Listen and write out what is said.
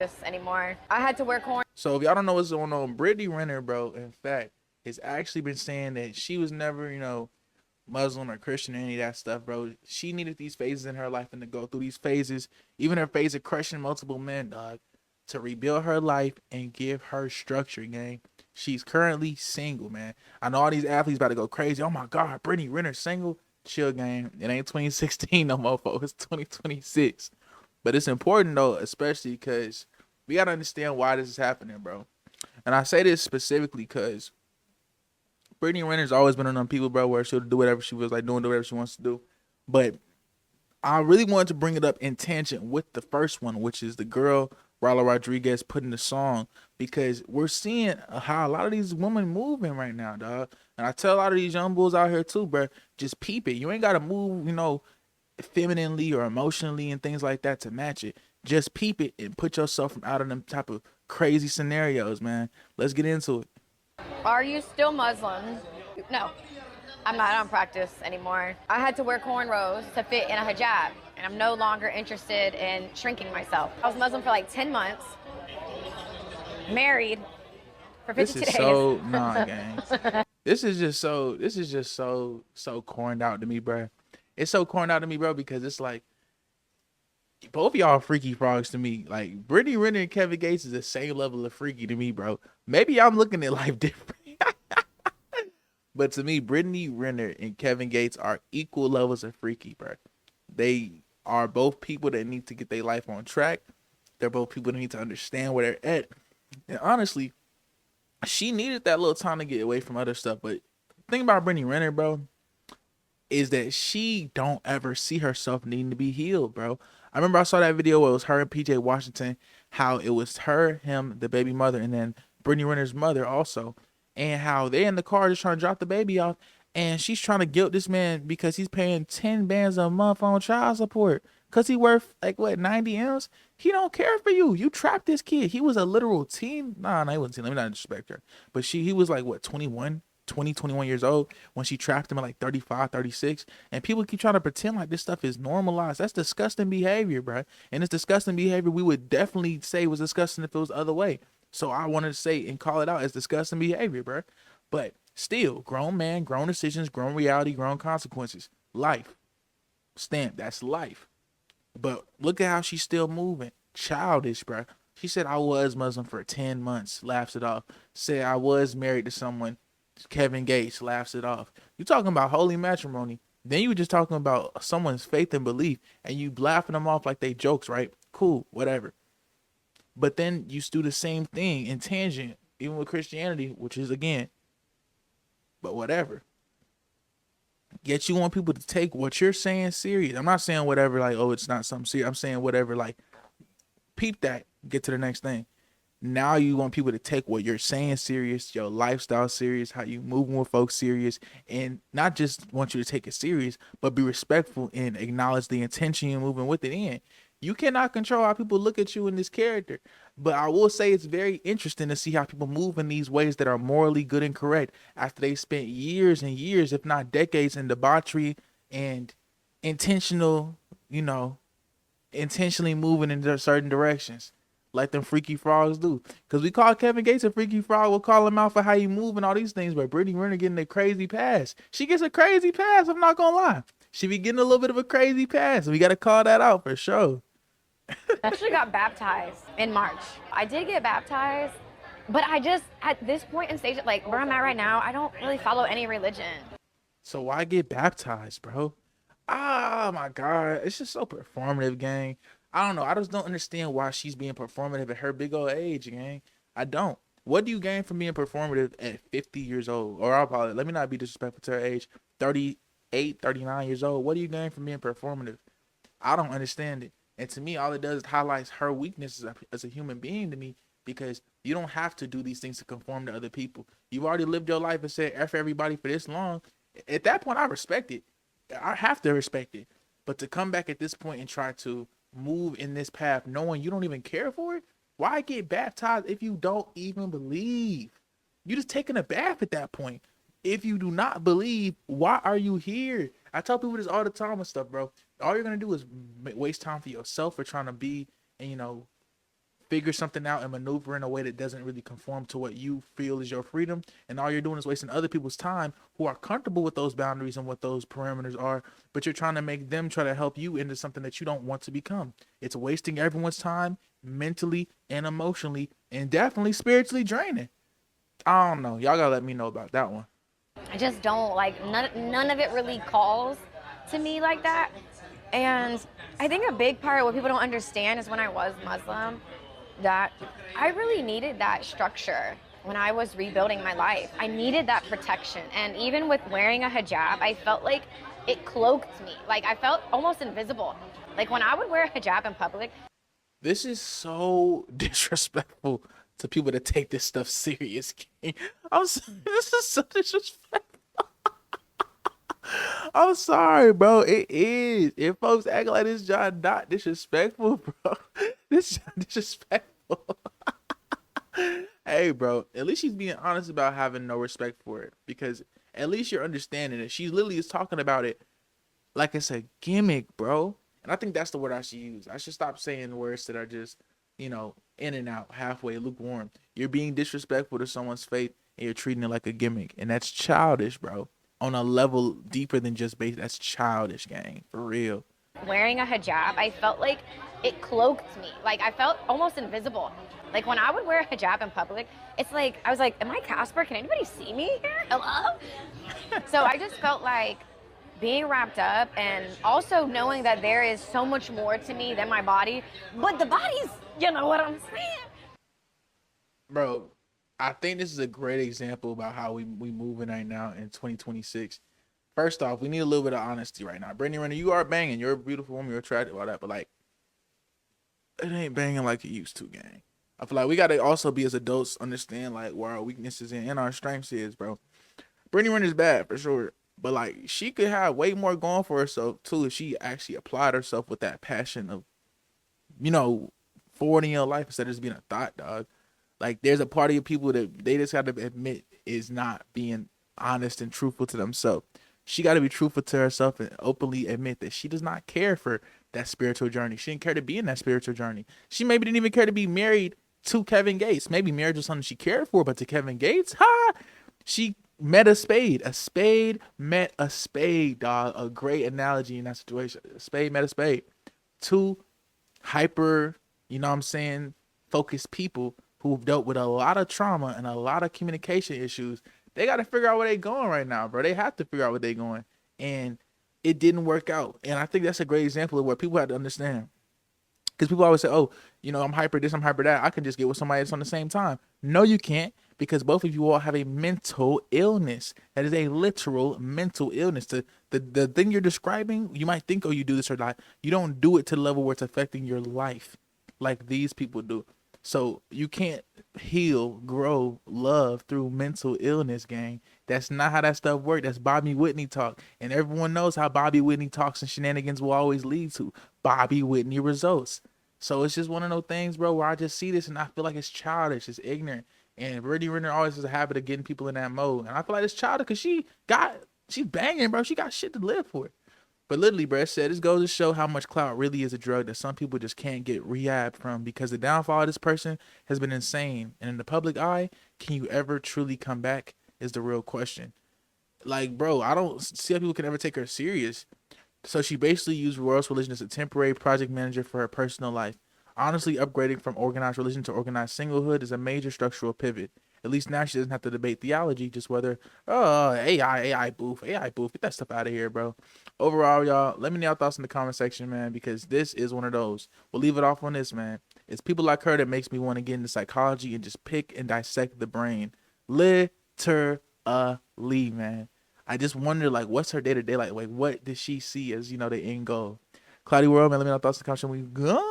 this anymore. I had to wear corn. So if y'all don't know what's going on, Brittany Renner, bro, in fact, has actually been saying that she was never, Muslim or Christian or any of that stuff, bro. She needed these phases in her life and to go through these phases, even her phase of crushing multiple men, dog, to rebuild her life and give her structure, gang. She's currently single, man. I know all these athletes about to go crazy. Oh my God, Brittany Renner single. Chill, gang. It ain't 2016 no more, folks. It's 2026. But it's important though, especially because we gotta understand why this is happening, bro. And I say this specifically because Brittany Renner's always been one of them people, bro, where she'll do whatever she was like doing, do whatever she wants to do. But I really wanted to bring it up in tangent with the first one, which is the girl Rala Rodriguez putting the song, because we're seeing how a lot of these women moving right now, dog. And I tell a lot of these young bulls out here too, bro, just peep it. You ain't gotta move, femininely or emotionally and things like that to match it. Just peep it and put yourself from out of them type of crazy scenarios, man. Let's get into it. Are you still Muslim? No, I'm not on practice anymore. I had to wear cornrows to fit in a hijab, and I'm no longer interested in shrinking myself. I was Muslim for like 10 months, married for This 52 is days. so nah, gang. This is just so corned out to me, bro. It's so corned out to me, bro, because it's like both of y'all are freaky frogs to me. Like Brittany Renner and Kevin Gates is the same level of freaky to me, bro. Maybe I'm looking at life different. But to me, Brittany Renner and Kevin Gates are equal levels of freaky, bro. They are both people that need to get their life on track. They're both people that need to understand where they're at. And honestly, she needed that little time to get away from other stuff. But the thing about Brittany Renner, bro, is that she don't ever see herself needing to be healed, bro. I remember I saw that video where it was her and PJ Washington, how it was her, him, the baby mother, and then Brittany Renner's mother also, and how they in the car just trying to drop the baby off, and she's trying to guilt this man because he's paying 10 bands a month on child support because he worth like what 90 M's. He don't care for you. You trapped this kid. He was a literal teen. Nah, he wasn't teen. Let me not disrespect her, but he was like what 21 years old when she trapped him at like 35, 36. And people keep trying to pretend like this stuff is normalized. That's disgusting behavior, bro. And it's disgusting behavior we would definitely say was disgusting if it was the other way. So I wanted to say and call it out as disgusting behavior, bro. But still, grown man, grown decisions, grown reality, grown consequences. Life. Stamp. That's life. But look at how she's still moving. Childish, bro. She said I was Muslim for 10 months. Laughs it off. Said I was married to someone. Kevin Gates laughs it off. You talking about holy matrimony. Then you were just talking about someone's faith and belief, and you laughing them off like they jokes, right? Cool, whatever. But then you do the same thing in tangent, even with Christianity, which is again, but whatever. Yet you want people to take what you're saying serious. I'm not saying whatever like, oh, it's not something serious. I'm saying whatever like, peep that, get to the next thing. Now you want people to take what you're saying serious, your lifestyle serious, how you moving with folks serious, and not just want you to take it serious, but be respectful and acknowledge the intention you're moving with it in. You cannot control how people look at you in this character, but I will say it's very interesting to see how people move in these ways that are morally good and correct after they spent years and years, if not decades, in debauchery and intentional, intentionally moving in certain directions like them freaky frogs do. Because we call Kevin Gates a freaky frog. We'll call him out for how he move and all these things. But Brittany Renner getting a crazy pass. She gets a crazy pass. I'm not going to lie. She be getting a little bit of a crazy pass. We got to call that out for sure. I actually got baptized in March. I did get baptized, but I just, at this point in stage, like where I'm at right now, I don't really follow any religion. So why get baptized, bro? Ah, my God. It's just so performative, gang. I don't know. I just don't understand why she's being performative at her big old age, gang. I don't. What do you gain from being performative at 50 years old? Or I'll probably, let me not be disrespectful to her age, 38, 39 years old. What do you gain from being performative? I don't understand it. And to me, all it does is highlights her weaknesses as a human being to me, because you don't have to do these things to conform to other people. You've already lived your life and said F everybody for this long. At that point, I respect it. I have to respect it. But to come back at this point and try to move in this path knowing you don't even care for it, why get baptized if you don't even believe? You just taking a bath at that point. If you do not believe, why are you here? I tell people this all the time and stuff, bro. All you're gonna do is waste time for yourself for trying to be and figure something out and maneuver in a way that doesn't really conform to what you feel is your freedom, and all you're doing is wasting other people's time who are comfortable with those boundaries and what those parameters are, but you're trying to make them try to help you into something that you don't want to become. It's wasting everyone's time mentally and emotionally, and definitely spiritually draining. I don't know. Y'all gotta let me know about that one. I just don't like none of it really calls to me like that. And I think a big part of what people don't understand is when I was Muslim, that I really needed that structure when I was rebuilding my life. I needed that protection. And even with wearing a hijab, I felt like it cloaked me. Like I felt almost invisible. Like when I would wear a hijab in public. This is so disrespectful to people that take this stuff serious. This is so disrespectful. I'm sorry, bro. It is. If folks act like this job not disrespectful, bro, this job disrespectful. Hey, bro, at least she's being honest about having no respect for it, because at least you're understanding it. She literally is talking about it like it's a gimmick, bro. And I think that's the word I should use. I should stop saying words that are just, in and out, halfway, lukewarm. You're being disrespectful to someone's faith and you're treating it like a gimmick. And that's childish, bro. On a level deeper than just base. That's childish, gang. For real. Wearing a hijab, I felt like it cloaked me. Like I felt almost invisible. Like when I would wear a hijab in public, it's like, I was like, am I Casper? Can anybody see me here? Hello? So I just felt like being wrapped up, and also knowing that there is so much more to me than my body, but the body's, you know what I'm saying? Bro, I think this is a great example about how we moving right now in 2026. First off, we need a little bit of honesty right now. Brittany Renner, you are banging. You're a beautiful woman. You're attractive, all that. But, like, it ain't banging like it used to, gang. I feel like we got to also be, as adults, understand, like, where our weaknesses and our strengths is, bro. Brittany Renner's bad, for sure. But, like, she could have way more going for herself, too, if she actually applied herself with that passion of, forward in your life instead of just being a thought, dog. Like, there's a part of your people that they just got to admit is not being honest and truthful to themselves. She got to be truthful to herself and openly admit that she does not care for that spiritual journey. She didn't care to be in that spiritual journey. She maybe didn't even care to be married to Kevin Gates. Maybe marriage was something she cared for, but to Kevin Gates, she met a spade. A spade met a spade, dog. A great analogy in that situation. A spade met a spade. Two hyper, focused people who've dealt with a lot of trauma and a lot of communication issues. They got to figure out where they're going right now, bro. They have to figure out where they're going. And it didn't work out. And I think that's a great example of what people have to understand. Because people always say, oh, I'm hyper this, I'm hyper that. I can just get with somebody else on the same time. No, you can't, because both of you all have a mental illness. That is a literal mental illness. The thing you're describing, you might think, oh, you do this or not. You don't do it to the level where it's affecting your life like these people do. So you can't heal, grow, love through mental illness, gang. That's not how that stuff works. That's Bobby Whitney talk. And everyone knows how Bobby Whitney talks and shenanigans will always lead to Bobby Whitney results. So it's just one of those things, bro, where I just see this and I feel like it's childish, it's ignorant. And Brittany Renner always has a habit of getting people in that mode. And I feel like it's childish because she's banging, bro. She got shit to live for. But literally, bro, this goes to show how much clout really is a drug that some people just can't get rehab from, because the downfall of this person has been insane. And in the public eye, can you ever truly come back is the real question. Like, bro, I don't see how people can ever take her serious. So she basically used Royal's religion as a temporary project manager for her personal life. Honestly, upgrading from organized religion to organized singlehood is a major structural pivot. At least now she doesn't have to debate theology, just whether, AI booth, get that stuff out of here, bro. Overall, y'all, let me know your thoughts in the comment section, man, because this is one of those. We'll leave it off on this, man. It's people like her that makes me want to get into psychology and just pick and dissect the brain. Literally, man. I just wonder, like, what's her day-to-day like? Like, what does she see as, the end goal? Cloudy World, man, let me know your thoughts in the comment section. We go.